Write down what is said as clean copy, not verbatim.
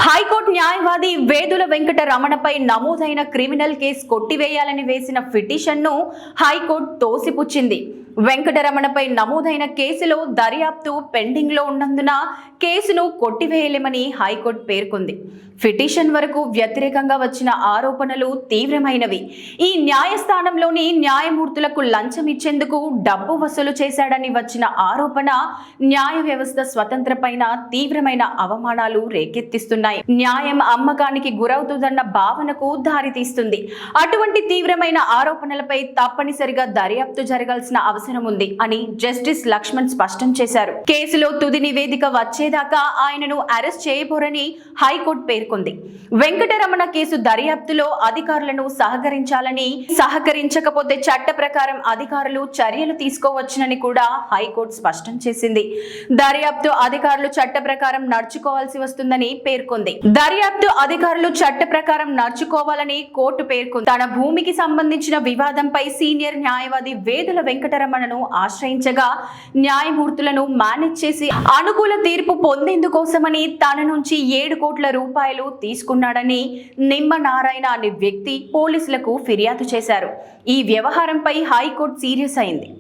High court న్యాయవాది వేదుల వెంకట రమణపై నమోదైన criminal case కొట్టివేయాలని వేసిన పిటిషన్ను హైకోర్టు తోసిపుచ్చింది. వెంకటరమణపై నమోదైన కేసులో దర్యాప్తు పెండింగ్లో ఉన్నందున కేసును కొట్టివేయలేమని హైకోర్టు పేర్కొంది. పిటిషన్ వరకు వ్యతిరేకంగా వచ్చిన ఆరోపణలు తీవ్రమైనవి. ఈ న్యాయస్థానంలోని న్యాయమూర్తులకు లంచం ఇచ్చేందుకు డబ్బు వసూలు చేశాడని వచ్చిన ఆరోపణ న్యాయ వ్యవస్థ స్వతంత్రపైన తీవ్రమైన అవమానాలు రేకెత్తిస్తున్నాయి. న్యాయం అమ్మకానికి గురవుతుందన్న భావనకు దారితీస్తుంది. అటువంటి తీవ్రమైన ఆరోపణలపై తప్పనిసరిగా దర్యాప్తు జరగాల్సిన అవసరం ఉంది అని జస్టిస్ లక్ష్మణ్ స్పష్టం చేశారు. కేసులో తుది నివేదిక వచ్చేదాకా ఆయనను అరెస్ట్ చేయబోరని హైకోర్టు పేర్కొంది. వెంకటరమణ కేసు దర్యాప్తులో అధికారులను సహకరించకపోతే చట్ట ప్రకారం అధికారులు చర్యలు తీసుకోవచ్చునని కూడా హైకోర్టు స్పష్టం చేసింది. దర్యాప్తు అధికారులు చట్ట ప్రకారం నడుచుకోవాల్సి వస్తుందని పేర్కొంది. దర్యాప్తు అధికారులు చట్ట ప్రకారం నడుచుకోవాలని కోర్టు పేర్కొంది. తన భూమికి సంబంధించిన వివాదంపై సీనియర్ న్యాయవాది వేదుల వెంకటరమణను ఆశ్రయించగా న్యాయమూర్తులను మేనేజ్ చేసి అనుకూల తీర్పు పొందేందుకోసమని తన నుంచి 7 కోట్ల రూపాయలు తీసుకున్నాడని నిమ్మ నారాయణ అనే వ్యక్తి పోలీసులకు ఫిర్యాదు చేశారు. ఈ వ్యవహారంపై హైకోర్టు సీరియస్ అయింది.